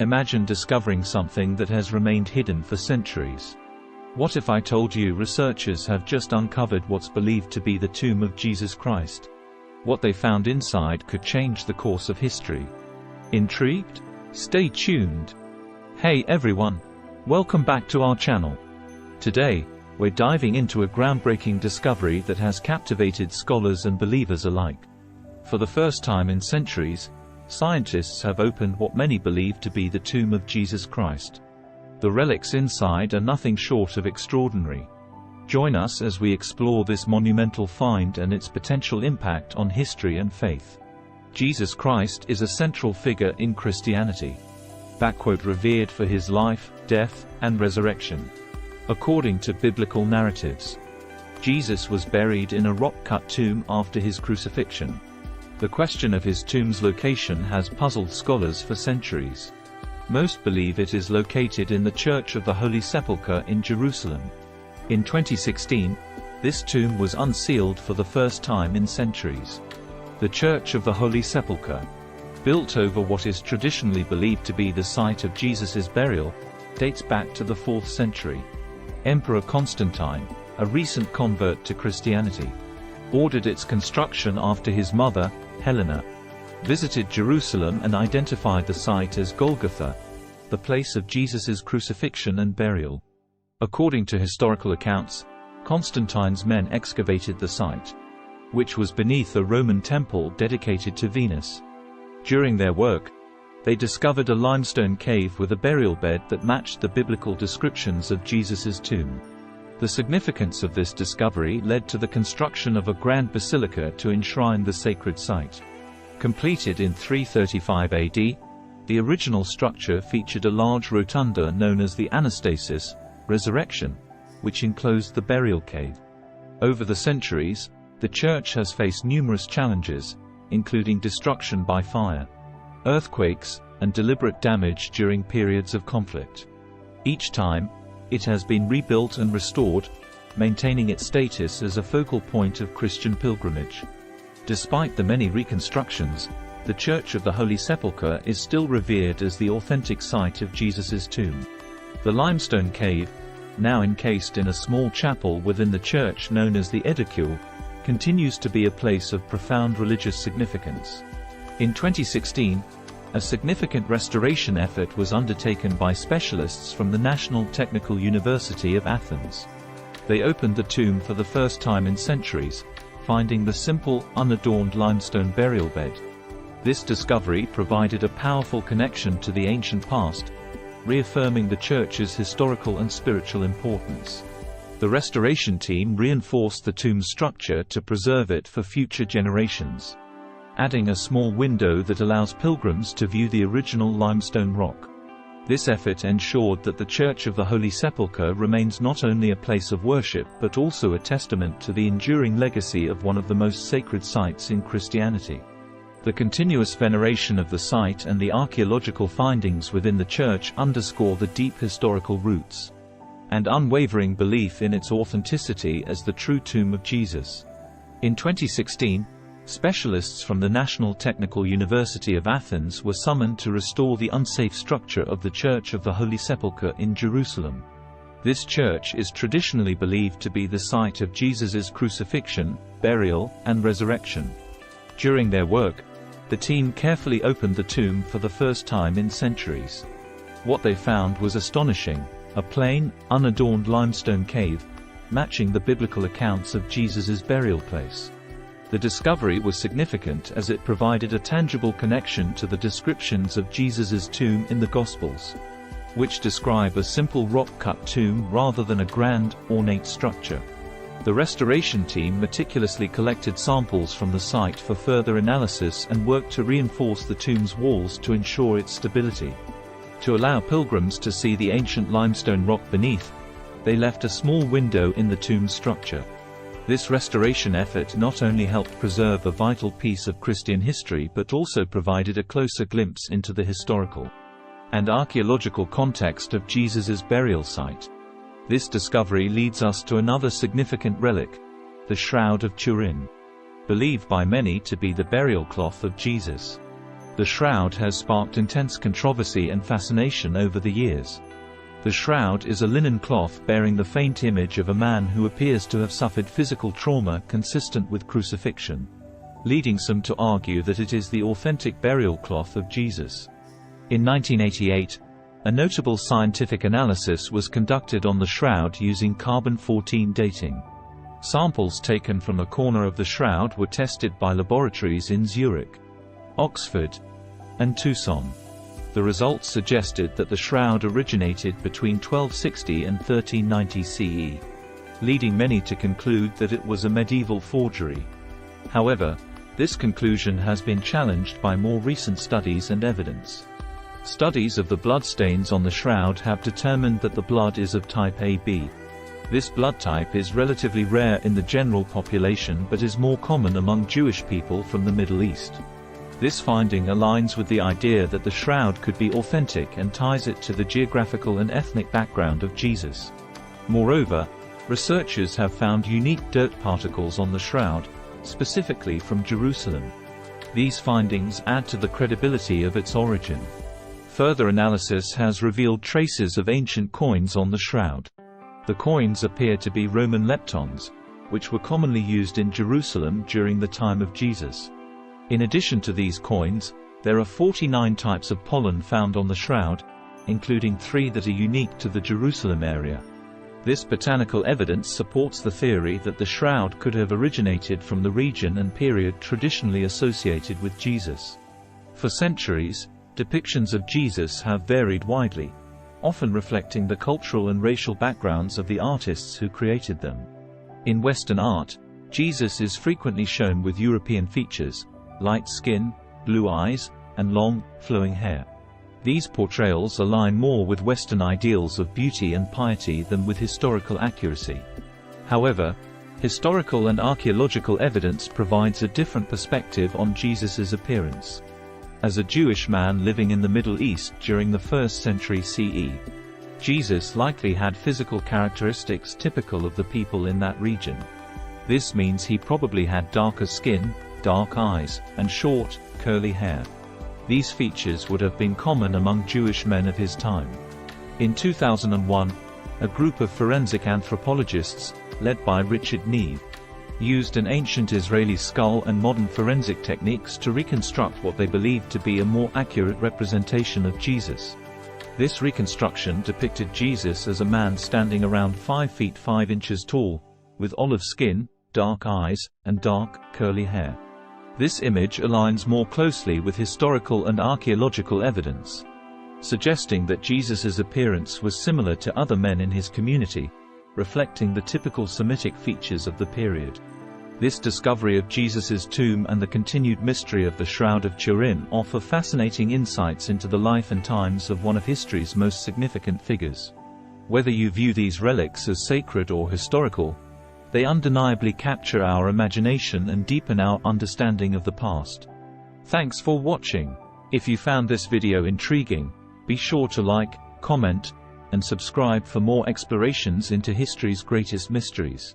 Imagine discovering something that has remained hidden for centuries. What if I told you researchers have just uncovered what's believed to be the tomb of Jesus Christ? What they found inside could change the course of history. Intrigued? Stay tuned. Hey everyone! Welcome back to our channel. Today, we're diving into a groundbreaking discovery that has captivated scholars and believers alike. For the first time in centuries, scientists have opened what many believe to be the tomb of Jesus Christ. The relics inside are nothing short of extraordinary. Join us as we explore this monumental find and its potential impact on history and faith. Jesus Christ is a central figure in Christianity. Revered for his life, death, and resurrection. According to biblical narratives, Jesus was buried in a rock-cut tomb after his crucifixion. The question of his tomb's location has puzzled scholars for centuries. Most believe it is located in the Church of the Holy Sepulchre in Jerusalem. In 2016, this tomb was unsealed for the first time in centuries. The Church of the Holy Sepulchre, built over what is traditionally believed to be the site of Jesus' burial, dates back to the 4th century. Emperor Constantine, a recent convert to Christianity, ordered its construction after his mother, Helena, visited Jerusalem and identified the site as Golgotha, the place of Jesus' crucifixion and burial. According to historical accounts, Constantine's men excavated the site, which was beneath a Roman temple dedicated to Venus. During their work, they discovered a limestone cave with a burial bed that matched the biblical descriptions of Jesus' tomb. The significance of this discovery led to the construction of a grand basilica to enshrine the sacred site. Completed in 335 AD, the original structure featured a large rotunda known as the Anastasis, resurrection, which enclosed the burial cave. Over the centuries, the church has faced numerous challenges, including destruction by fire, earthquakes, and deliberate damage during periods of conflict. Each time, it has been rebuilt and restored, maintaining its status as a focal point of Christian pilgrimage. Despite the many reconstructions, the Church of the Holy Sepulchre is still revered as the authentic site of Jesus' tomb. The limestone cave, now encased in a small chapel within the church known as the Edicule, continues to be a place of profound religious significance. In 2016, a significant restoration effort was undertaken by specialists from the National Technical University of Athens. They opened the tomb for the first time in centuries, finding the simple, unadorned limestone burial bed. This discovery provided a powerful connection to the ancient past, reaffirming the church's historical and spiritual importance. The restoration team reinforced the tomb's structure to preserve it for future generations, adding a small window that allows pilgrims to view the original limestone rock. This effort ensured that the Church of the Holy Sepulchre remains not only a place of worship but also a testament to the enduring legacy of one of the most sacred sites in Christianity. The continuous veneration of the site and the archaeological findings within the church underscore the deep historical roots and unwavering belief in its authenticity as the true tomb of Jesus. In 2016, specialists from the National Technical University of Athens were summoned to restore the unsafe structure of the Church of the Holy Sepulchre in Jerusalem. This church is traditionally believed to be the site of Jesus' crucifixion, burial, and resurrection. During their work, the team carefully opened the tomb for the first time in centuries. What they found was astonishing: a plain, unadorned limestone cave, matching the biblical accounts of Jesus' burial place. The discovery was significant as it provided a tangible connection to the descriptions of Jesus' tomb in the Gospels, which describe a simple rock-cut tomb rather than a grand, ornate structure. The restoration team meticulously collected samples from the site for further analysis and worked to reinforce the tomb's walls to ensure its stability. To allow pilgrims to see the ancient limestone rock beneath, they left a small window in the tomb's structure. This restoration effort not only helped preserve a vital piece of Christian history but also provided a closer glimpse into the historical and archaeological context of Jesus' burial site. This discovery leads us to another significant relic, the Shroud of Turin, believed by many to be the burial cloth of Jesus. The shroud has sparked intense controversy and fascination over the years. The shroud is a linen cloth bearing the faint image of a man who appears to have suffered physical trauma consistent with crucifixion, leading some to argue that it is the authentic burial cloth of Jesus. In 1988, a notable scientific analysis was conducted on the shroud using carbon-14 dating. Samples taken from a corner of the shroud were tested by laboratories in Zurich, Oxford, and Tucson. The results suggested that the shroud originated between 1260 and 1390 CE, leading many to conclude that it was a medieval forgery. However, this conclusion has been challenged by more recent studies and evidence. Studies of the bloodstains on the shroud have determined that the blood is of type AB. This blood type is relatively rare in the general population but is more common among Jewish people from the Middle East. This finding aligns with the idea that the shroud could be authentic and ties it to the geographical and ethnic background of Jesus. Moreover, researchers have found unique dirt particles on the shroud, specifically from Jerusalem. These findings add to the credibility of its origin. Further analysis has revealed traces of ancient coins on the shroud. The coins appear to be Roman leptons, which were commonly used in Jerusalem during the time of Jesus. In addition to these coins, there are 49 types of pollen found on the shroud, including 3 that are unique to the Jerusalem area. This botanical evidence supports the theory that the shroud could have originated from the region and period traditionally associated with Jesus. For centuries, depictions of Jesus have varied widely, often reflecting the cultural and racial backgrounds of the artists who created them. In Western art, Jesus is frequently shown with European features, light skin, blue eyes, and long, flowing hair. These portrayals align more with Western ideals of beauty and piety than with historical accuracy. However, historical and archaeological evidence provides a different perspective on Jesus's appearance. As a Jewish man living in the Middle East during the 1st century CE, Jesus likely had physical characteristics typical of the people in that region. This means he probably had darker skin, dark eyes, and short, curly hair. These features would have been common among Jewish men of his time. In 2001, a group of forensic anthropologists, led by Richard Neve, used an ancient Israeli skull and modern forensic techniques to reconstruct what they believed to be a more accurate representation of Jesus. This reconstruction depicted Jesus as a man standing around 5 feet 5 inches tall, with olive skin, dark eyes, and dark, curly hair. This image aligns more closely with historical and archaeological evidence, suggesting that Jesus's appearance was similar to other men in his community, reflecting the typical Semitic features of the period. This discovery of Jesus's tomb and the continued mystery of the Shroud of Turin offer fascinating insights into the life and times of one of history's most significant figures. Whether you view these relics as sacred or historical, they undeniably capture our imagination and deepen our understanding of the past. Thanks for watching. If you found this video intriguing, be sure to like, comment, and subscribe for more explorations into history's greatest mysteries.